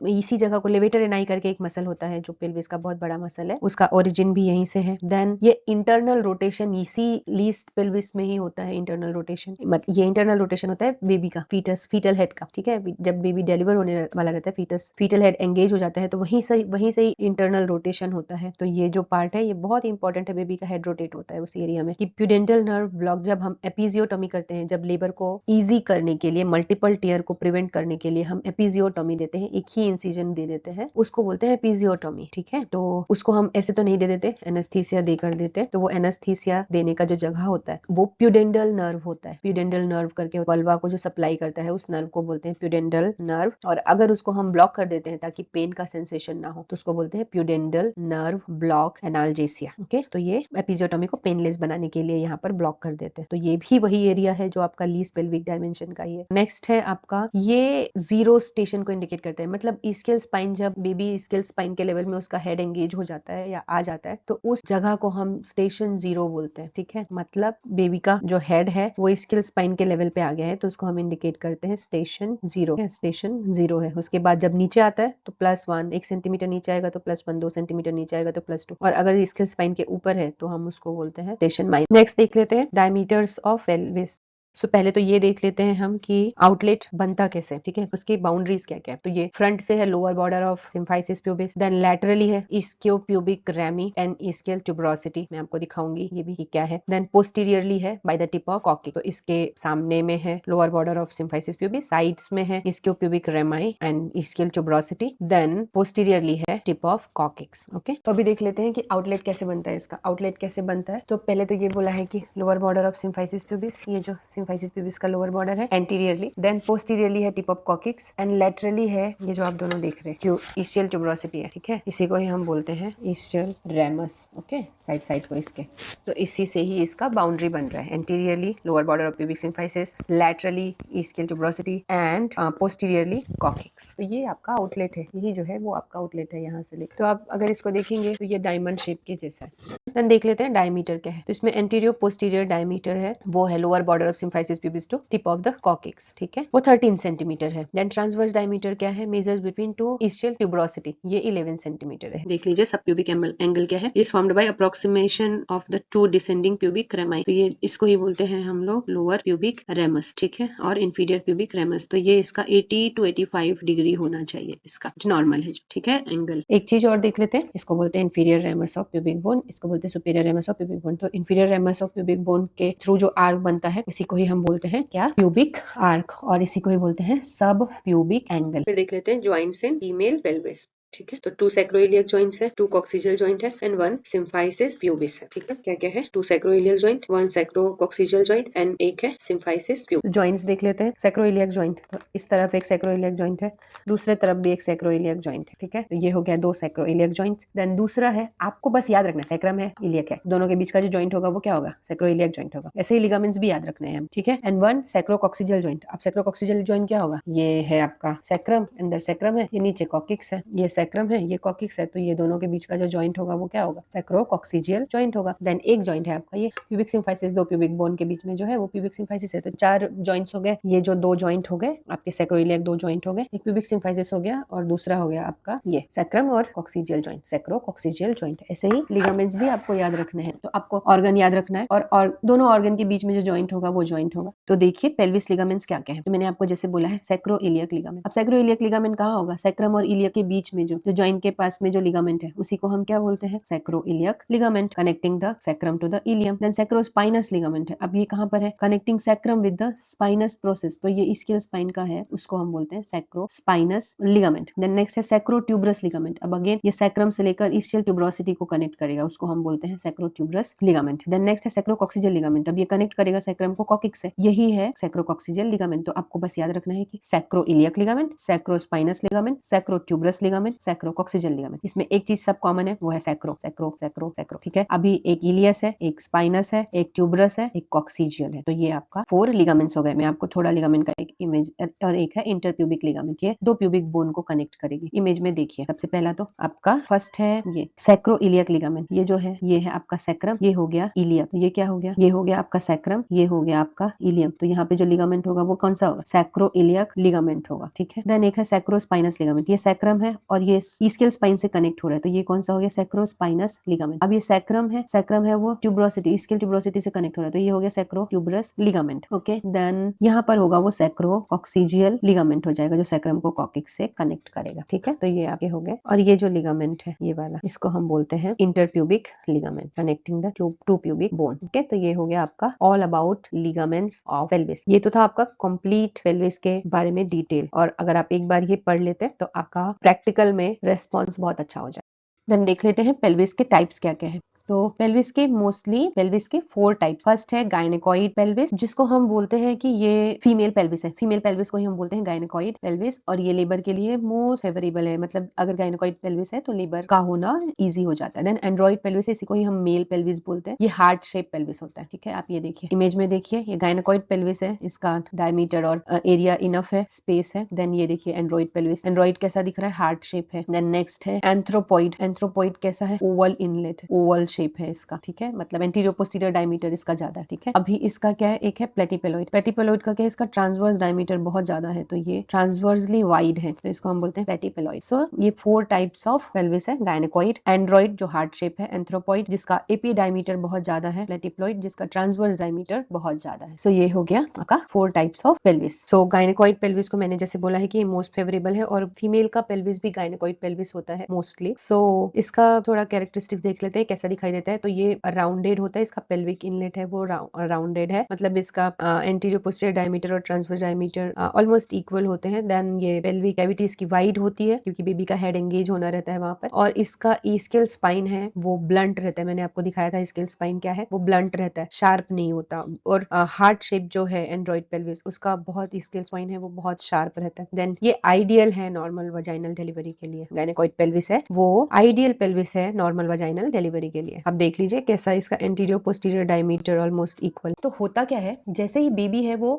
इसी जगह को लेवेटर एनाई करके एक मसल होता है जो पेल्विस का बहुत बड़ा मसल है, उसका ओरिजिन भी यहीं से है। देन ये इंटरनल रोटेशन इसी लीस्ट पेल्विस में ही होता है। इंटरनल रोटेशन, ये इंटरनल रोटेशन होता है बेबी का, फीटल हेड का, ठीक है। जब बेबी डिलीवर होने वाला रहता है, फीटल हेड एंगेज हो जाता है, तो वहीं से ही इंटरनल रोटेशन होता है। तो ये जो पार्ट है ये बहुत इंपॉर्टेंट है, बेबी का हेड रोटेट होता है उस एरिया में। कि प्यूडेंटल नर्व ब्लॉक, जब हम एपिजियोटोमी करते हैं, जब लेबर को इजी करने के लिए, मल्टीपल टीयर को प्रिवेंट करने के लिए हम एपिजियोटोमी देते हैं, एक ही इंसिजन दे देते हैं, उसको बोलते हैं एपिजियोटोमी, ठीक है। तो उसको हम ऐसे तो नहीं दे देते, एनेस्थीसिया देकर देते हैं। तो वो एनेस्थीसिया देने का जो जगह होता है वो प्यूडेंटल नर्व होता है। प्यूडेंटल नर्व करके वल्वा को जो सप्लाई करता है उस नर्व को बोलते हैं प्यूडेंटल नर्व। और अगर उसको हम ब्लॉक कर देते हैं ताकि पेन का सेंसेशन ना हो, तो उसको बोलते हैं प्यूडेंटल नर्व ब्लॉक एनाल्जेसिया। ओके, तो ये एपिजियोटोमी को पेनलेस बनाने के लिए यहाँ पर ब्लॉक कर देते हैं। तो ये भी वही एरिया है जो आपका लीस्ट पेल्विक डायमेंशन का ही है। नेक्स्ट है आपका, ये जीरो स्टेशन को इंडिकेट करता है। मतलब इस्कियल स्पाइन, जब बेबी इस्कियल स्पाइन के लेवल में उसका हेड एंगेज हो जाता है या आ जाता है, तो उस जगह को हम स्टेशन जीरो बोलते हैं, ठीक है। मतलब बेबी का जो हेड है वो इस्कियल स्पाइन के लेवल पे आ गया है, तो उसको हम इंडिकेट करते हैं स्टेशन जीरो। स्टेशन जीरो है। उसके बाद जब नीचे आता है तो +1, 1 सेंटीमीटर नीचे आएगा तो +1, 2 सेंटीमीटर नीचे आएगा तो +2, और अगर इसके स्पाइन के ऊपर है तो हम उसको बोलते हैं स्टेशन माइनस। नेक्स्ट देख लेते हैं डायमीटर्स ऑफ पेल्विस। सो पहले तो ये देख लेते हैं हम कि आउटलेट बनता कैसे, ठीक है। उसकी बाउंड्रीज क्या क्या है। तो ये फ्रंट से है lower border of symphysis pubis, then laterally है ischiopubic rami and ischial tuberosity, मैं आपको दिखाऊंगी ये भी क्या है। देन पोस्टीरियरली है बाय द टिप ऑफ कॉकी, तो इसके सामने में है lower border of symphysis pubis, sides में है ischiopubic rami and ischial tuberosity, then posteriorly है टिप ऑफ कॉकिक्स। ओके, तो अभी देख लेते हैं कि आउटलेट कैसे बनता है। इसका आउटलेट कैसे बनता है, तो पहले तो ये बोला है कि lower border of symphysis pubis, ये जो सिम्फाइसिस प्यूबिस का लोअर बॉर्डर है एंटीरियरली, देन पोस्टीरियरली है tip of coccyx and laterally है ये जो आप दोनों देख रहे हैं जो इस्कियल ट्यूबरोसिटी है, ठीक है। इसी को ही हम बोलते हैं इस्कियल रेमस। ओके, साइड साइड को इसके, तो इसी से ही इसका बाउंड्री बन रहा है। Anteriorly lower border of pubic symphysis, laterally ischial tuberosity and posteriorly coccyx. तो ये आपका आउटलेट है, यही जो है वो आपका आउटलेट है यहाँ से लेकर। तो आप अगर इसको देखेंगे तो ये डायमंड शेप के जैसा है। देन देख लेते हैं डायमीटर क्या है। तो इसमें एंटीरियर पोस्टीरियर डायमीटर है, वो है lower border of symphysis pubis to tip of the coccyx, ठीक है, वो 13 सेंटीमीटर है। देन ट्रांसवर्स डायमीटर क्या है, मेजर्स बिटवीन टू इस्कियल ट्यूबरोसिटी, ये 11 सेंटीमीटर है। देख लीजिए सब प्यूबिक एंगल क्या है, is formed by approximation of the two descending pubic रेमाई। तो ये इसको ही बोलते हैं हम लोग लोअर प्यूबिक रेमस, ठीक है, और इंफीरियर प्यूबिक रेमस। तो ये इसका 80 to 85 डिग्री होना चाहिए, इसका जो नॉर्मल है, ठीक है, एंगल। एक चीज और देख लेते हैं, इसको बोलते हैं inferior ramus of pubic bone, इसको बोलते हैं superior ramus of pubic bone. तो inferior ramus of pubic bone के थ्रू जो आर्क बनता है इसी को ही हम बोलते हैं क्या, प्यूबिक आर्क, और इसी को ही बोलते हैं सब प्यूबिक एंगल। फिर देख लेते हैं जॉइंट्स इन फीमेल पेल्विस, ठीक है। तो 2 सैक्रोइलियक जॉइंट्स है, 2 कॉक्सिजियल जॉइंट है एंड 1 सिम्फाइसिस प्यूबिस है, ठीक है। क्या क्या है, 2 sacroiliac joint, 1 sacrococcygeal joint and एक है सिम्फाइसिस प्यूबिस। जॉइंट्स देख लेते हैं। सैक्रोइलियक जॉइंट, तो इस तरफ एक सैक्रोइलियक जॉइंट है, दूसरे तरफ भी एक सैक्रोइलियक जॉइंट है, ठीक है। तो ये हो गया 2 सैक्रोइलियक जॉइंट्स। देन दूसरा है, आपको बस याद रखना, सैक्रम है, इलियक है, दोनों के बीच का जो जॉइंट होगा वो क्या होगा, सैक्रोइलियक जॉइंट होगा। ऐसे ही लिगामेंट्स भी याद रखने हैं, ठीक है। And 1 sacrococcygeal joint. अब सैक्रोकॉक्सिजियल जॉइंट क्या होगा, ये है आपका सैक्रम, अंदर सैक्रम है, ये नीचे कॉकिक्स है, ये सैक्रम है, ये कॉकिक्स है, तो ये दोनों के बीच का जो जॉइंट होगा वो क्या होगा, सैक्रोकॉक्सिजियल जॉइंट होगा। देन एक जॉइंट है आपका ये प्यूबिक सिम्फाइसिस, 2 प्यूबिक बोन के बीच में जो है वो प्यूबिक सिम्फाइसिस है। तो 4 जॉइंट्स हो गए, ये जो 2 जॉइंट हो गए आपके सैक्रोइलियक, 2 जॉइंट हो गए, एक प्यूबिक सिम्फाइसिस हो गया और दूसरा हो गया आपका ये सैक्रम और कॉक्सिजियल जॉइंट, सैक्रोकॉक्सिजियल जॉइंट। ऐसे ही लिगामेंट्स भी आपको याद रखने हैं, तो आपको ऑर्गन याद रखना है और दोनों ऑर्गन के बीच में जो जॉइंट होगा वो जॉइंट होगा। तो देखिए पेल्विस लिगामेंट्स क्या क्या है। तो मैंने आपको जैसे बोला है सैक्रोइलियक लिगामेंट। अब सैक्रोइलियक लिगामेंट कहाँ होगा, सैक्रम और इलियक के बीच में जो जॉइंट के पास में जो लिगामेंट है उसी को हम क्या बोलते हैं, sacroiliac ligament, connecting the sacrum to the ilium. Then sacrospinous ligament है, अब ये कहाँ पर है, connecting sacrum with the spinous process, तो ये इस्कियल स्पाइन का है, उसको हम बोलते हैं सैक्रोस्पाइनस लिगामेंट। देन नेक्स्ट है सैक्रोट्यूबरस लिगामेंट। अब अगेन ये सैक्रम से लेकर इस्कियल ट्यूबरोसिटी को कनेक्ट करेगा, उसको हम बोलते हैं सैक्रोट्यूबरस लिगामेंट। देन नेक्स्ट है सैक्रोकॉक्सिजियल लिगामेंट। अब ये कनेक्ट करेगा सैक्रम को कॉकिक्स से, यही है सैक्रोकॉक्सिजियल लिगामेंट। तो आपको बस याद रखना है कि sacroiliac ligament, sacrospinous ligament, sacrotuberous ligament, sacrococcygeal ligament. इसमें एक चीज सब कॉमन है, वो है सैक्रो सैक्रो सैक्रो सैक्रो, ठीक है। अभी एक इलियस है, एक स्पाइनस है, एक ट्यूबरस है, एक कॉक्सिजियल है। तो ये आपका 4 लिगामेंट्स हो गए। मैं आपको थोड़ा लिगामेंट का एक इमेज, और एक है इंटरप्यूबिक लिगामेंट, ये 2 प्यूबिक बोन को कनेक्ट करेगी। इमेज में देखिए, सबसे पहला तो आपका फर्स्ट है ये सैक्रो इलियक लिगामेंट। ये जो है ये है आपका सैक्रम, ये हो गया इलियम। तो ये क्या हो गया, ये हो गया आपका सैक्रम, ये हो गया आपका इलियम। तो यहाँ पे जो लिगामेंट होगा वो कौन सा होगा, सैक्रो इलियक लिगामेंट होगा, ठीक है। देन एक है सैक्रोस्पाइनस लिगामेंट, ये सैक्रम है और ये ईस्कियल स्पाइन से कनेक्ट हो रहा है। तो ये कौन सा हो गया, सैक्रोस्पाइनस लिगामेंट। अब ये सैक्रम है, सैक्रम है वो ट्यूबरोसिटी, ईस्कियल ट्यूबरोसिटी से कनेक्ट हो रहा है। तो ये हो गया sacrotuberous ligament, okay. Then यहाँ पर होगा वो सैक्रो कॉक्सिजियल लिगामेंट हो जाएगा, जो सैक्रम को कॉक्सिक्स से कनेक्ट करेगा, ठीक है। तो ये आपके हो गए। और ये जो लिगामेंट है ये वाला, इसको हम बोलते हैं interpubic ligament, connecting the two pubic bone, okay. तो ये हो गया आपका all about ligaments of pelvis. ये तो था आपका कंप्लीट पेल्विस के बारे में डिटेल, और अगर आप एक बार ये पढ़ लेते हैं तो आपका प्रैक्टिकल में रेस्पॉन्स बहुत अच्छा हो जाए। देन देख लेते हैं पेल्विस के टाइप्स क्या क्या है। तो पेल्विस के मोस्टली पेल्विस के 4 टाइप्स। फर्स्ट है गायनेकॉइड पेल्विस, जिसको हम बोलते हैं कि ये फीमेल पेल्विस है। फीमेल पेल्विस को ही हम बोलते हैं गायनेकॉइड पेल्विस, और ये लेबर के लिए मोस्ट फेवरेबल है। मतलब अगर गायनेकॉइड पेल्विस है तो लेबर का होना इजी हो जाता है। देन एंड्रॉइड पेल्विस, इसी को ही हम मेल पेल्विस बोलते हैं। ये हार्ट शेप पेल्विस होता है, ठीक है। आप ये देखिए, इमेज में देखिए, ये गायनेकॉइड पेल्विस है, इसका डायमीटर और एरिया इनफ है, स्पेस है। देन ये देखिए एंड्रॉइड पेल्विस, एंड्रॉइड कैसा दिख रहा है, हार्ट शेप है। देन नेक्स्ट है एंथ्रोपॉइड, एंथ्रोपॉइड कैसा है, ओवल इनलेट, ओवल शेप है इसका, ठीक है। मतलब एंटीरियर पोस्टीरियर डायमीटर इसका ज्यादा है, ठीक है। अभी इसका क्या है, एक है प्लेटिपेलोइड। प्लेटिपेलोइड का क्या है, इसका ट्रांसवर्स डायमीटर बहुत ज्यादा है, तो ये ट्रांसवर्सली वाइड है, तो इसको हम बोलते हैं प्लेटिपेलोइड। सो ये 4 टाइप्स ऑफ पेल्विस है, गायनेकॉइड, एंड्रॉइड जो हार्ट शेप है, एंथ्रोपॉइड जिसका एपी डायमीटर बहुत ज्यादा है, प्लेटिपेलोइड जिसका ट्रांसवर्स डायमीटर बहुत ज्यादा है। सो ये हो गया आपका 4 types of pelvis. So gynaecoid pelvis को मैंने जैसे बोला है कि मोस्ट फेवरेबल है, और फीमेल का पेल्विस भी गायनेकॉइड पेल्विस होता है मोस्टली। सो इसका थोड़ा कैरेक्टरिस्टिक्स देख लेते हैं कैसा दिखाई देता है। तो ये राउंडेड होता है, इसका पेल्विक इनलेट है वो राउंडेड है, मतलब इसका एंटीरियर पोस्टीरियर डायमीटर और ट्रांसवर्स डायमीटर ऑलमोस्ट इक्वल होते हैं। देन ये पेल्विक कैविटी इसकी वाइड होती है, क्योंकि बेबी का हेड एंगेज होना रहता है वहां पर। और इसका ईस्कियल स्पाइन है वो ब्लंट रहता है, मैंने आपको दिखाया था ईस्कियल स्पाइन क्या है, वो ब्लंट रहता है, शार्प नहीं होता। और हार्ट शेप जो है एंड्रॉइड पेल्विस, उसका बहुत ईस्कियल स्पाइन है वो बहुत शार्प रहता है। देन ये आइडियल है नॉर्मल वजाइनल डिलीवरी के लिए। गायनेकॉइड पेल्विस है वो आइडियल पेल्विस है नॉर्मल वजाइनल डिलीवरी के लिए। अब देख लीजिए कैसा इसका anterior posterior diameter almost equal. तो होता क्या है, जैसे ही बेबी है वो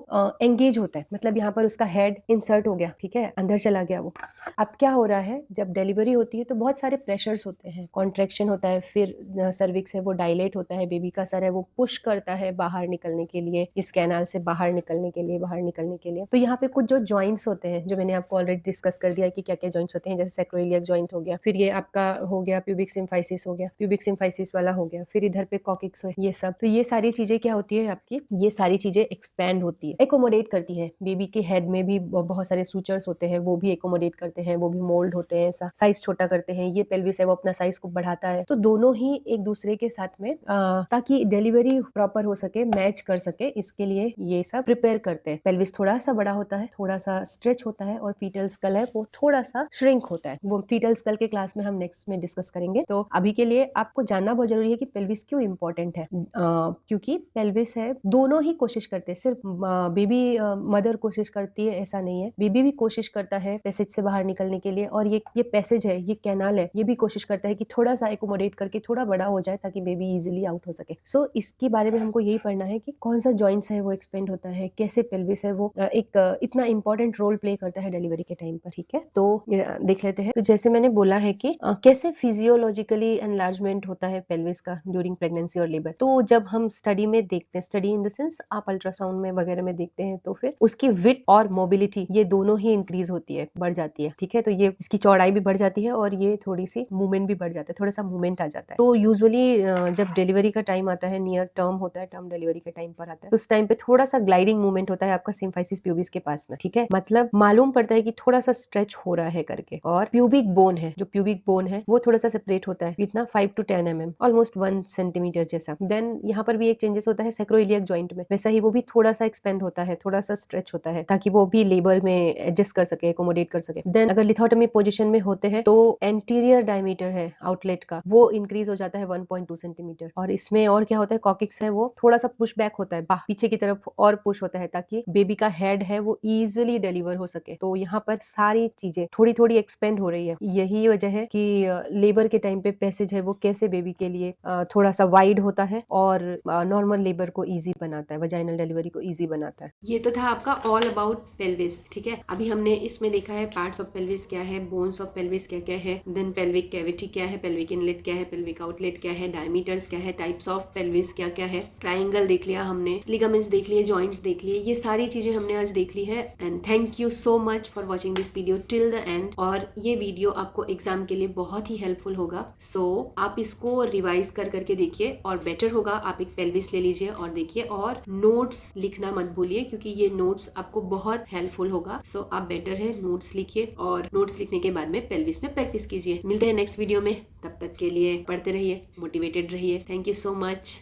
एंगेज होता है, मतलब यहाँ पर उसका हेड इंसर्ट हो गया, ठीक है, अंदर चला गया वो। अब क्या हो रहा है, जब डिलीवरी होती है तो बहुत सारे प्रेशर्स होते हैं, कॉन्ट्रेक्शन होता है, फिर सर्विक्स है वो डायलेट होता है, बेबी का सर है वो पुश करता है बाहर निकलने के लिए, इस कैनाल से बाहर निकलने के लिए, बाहर निकलने के लिए। तो यहाँ पे कुछ जो जॉइंट्स होते हैं, जो मैंने आपको ऑलरेडी डिस्कस कर दिया है कि क्या क्या जॉइंट्स होते हैं, जैसे सैक्रोइलियक जॉइंट हो गया, फिर ये आपका हो गया प्यूबिक सिम्फाइसिस हो गया, प्यूबिक सिम्फाइसिस वाला हो गया, फिर इधर पे कॉकिक्स हो, ये सब। तो ये सारी चीजें क्या होती है आपकी, ये सारी चीजें एक्सपैंड होती है, एकोमोडेट करती है। बेबी के हेड में भी बहुत सारे सूचर्स होते हैं, वो भी एकोमोडेट करते हैं, वो भी मोल्ड होते हैं, साइज छोटा करते हैं। ये पेल्विस है वो अपना साइज को बढ़ाता है। तो दोनों ही एक दूसरे के साथ में ताकि डिलीवरी प्रॉपर हो सके, मैच कर सके, इसके लिए ये सब प्रिपेयर करते हैं। पेल्विस थोड़ा सा बड़ा होता है, थोड़ा सा स्ट्रेच होता है, और फीटल स्कल है वो थोड़ा सा श्रिंक होता है। वो फीटल स्कल के क्लास में हम नेक्स्ट में डिस्कस करेंगे। तो अभी के लिए आपको जानना बहुत जरूरी है कि पेल्विस क्यों इंपॉर्टेंट है। क्योंकि पेल्विस है, दोनों ही कोशिश करते हैं, सिर्फ बेबी मदर कोशिश करती है ऐसा नहीं है, बेबी भी कोशिश करता है पैसेज से बाहर निकलने के लिए। और ये पैसेज है, ये कैनाल है, ये भी कोशिश करता है कि थोड़ा सा एकोमोडेट करके थोड़ा बड़ा हो जाए, ताकि बेबी इजिली आउट हो सके। सो इसके बारे में हमको यही पढ़ना है कि कौन सा जॉइंट्स है वो एक्सपेंड होता है, कैसे पेल्विस है वो एक इतना इंपॉर्टेंट रोल प्ले करता है डिलीवरी के टाइम पर, ठीक है। तो देख लेते हैं। तो जैसे मैंने बोला है कि कैसे फिजियोलॉजिकली एनलार्जमेंट होता है पेल्विस का ड्यूरिंग प्रेगनेंसी और लेबर। तो जब हम स्टडी में देखते हैं, स्टडी इन द सेंस आप अल्ट्रासाउंड में वगैरह में देखते हैं, तो फिर उसकी विड्थ और मोबिलिटी ये दोनों ही इंक्रीज होती है, बढ़ जाती है, ठीक है। तो ये इसकी चौड़ाई भी बढ़ जाती है, और ये थोड़ी सी मूवमेंट भी बढ़ जाता है, थोड़ा सा मूवमेंट आ जाता है। तो यूजुअली जब डिलीवरी का टाइम आता है, नियर टर्म होता है, टर्म डिलीवरी के टाइम पर आता है, तो उस टाइम पे थोड़ा सा ग्लाइडिंग मूवमेंट होता है आपका सिम्फाइसिस प्यूबिस के पास में, ठीक है। मतलब मालूम पड़ता है कि थोड़ा सा स्ट्रेच हो रहा है करके। और प्यूबिक बोन है, जो प्यूबिक बोन है वो थोड़ा सा सेपरेट होता है, इतना 5 to 10 mm, है, ऑलमोस्ट 1 सेंटीमीटर जैसा। देन यहाँ पर भी एक चेंजेस होता है सैक्रोइलियक जॉइंट में, वैसा ही वो भी थोड़ा सा एक्सपेंड होता है, थोड़ा सा स्ट्रेच होता है, ताकि वो भी लेबर में एडजस्ट कर सके, एकोमोडेट कर सके। देन अगर लिथोटमी पोजीशन में होते हैं तो एंटीरियर डायमीटर है आउटलेट का, वो इंक्रीज हो जाता है 1.2 सेंटीमीटर। और इसमें और क्या होता है, कॉकिक्स है वो थोड़ा सा पुश बैक होता है, पीछे की तरफ और पुश होता है, ताकि बेबी का हेड है वो इजिली डिलीवर हो सके। तो यहाँ पर सारी चीजें थोड़ी थोड़ी एक्सपेंड हो रही है। यही वजह है कि लेबर के टाइम पे पैसेज है वो कैसे बेबी के लिए थोड़ा सा वाइड होता है और नॉर्मल लेबर को इजी बनाता है, वजाइनल डिलीवरी को इजी बनाता है। ये तो था आपका ऑल अबाउट पेल्विस। ठीक है, अभी हमने इसमें देखा है पार्ट्स ऑफ पेल्विस क्या है, बोन्स ऑफ पेल्विस क्या क्या है, देन पेल्विक कैविटी क्या है, पेल्विक इनलेट क्या है, पेल्विक आउटलेट क्या है, डायमीटर्स क्या है, टाइप्स ऑफ पेल्विस क्या क्या है, ट्राइंगल देख लिया हमने, लिगामेंट्स देख लिए, जॉइंट्स देख लिए, ये सारी चीजें हमने आज देख ली है। And thank you so much for watching this video till the end. और ये वीडियो आपको एग्जाम के लिए बहुत ही हेल्पफुल होगा। सो आप इसको रिवाइज कर करके देखिए, और बेटर होगा आप एक पेल्विस ले लीजिए और देखिए, और नोट्स लिखना मत भूलिए, क्योंकि ये नोट्स आपको बहुत हेल्पफुल होगा। सो आप बेटर है नोट्स लिखिए, और नोट्स लिखने के बाद में पेल्विस में प्रैक्टिस कीजिए। मिलते हैं नेक्स्ट वीडियो में, तब तक के लिए पढ़ते रहिए, मोटिवेटेड रहिए। Thank you so much.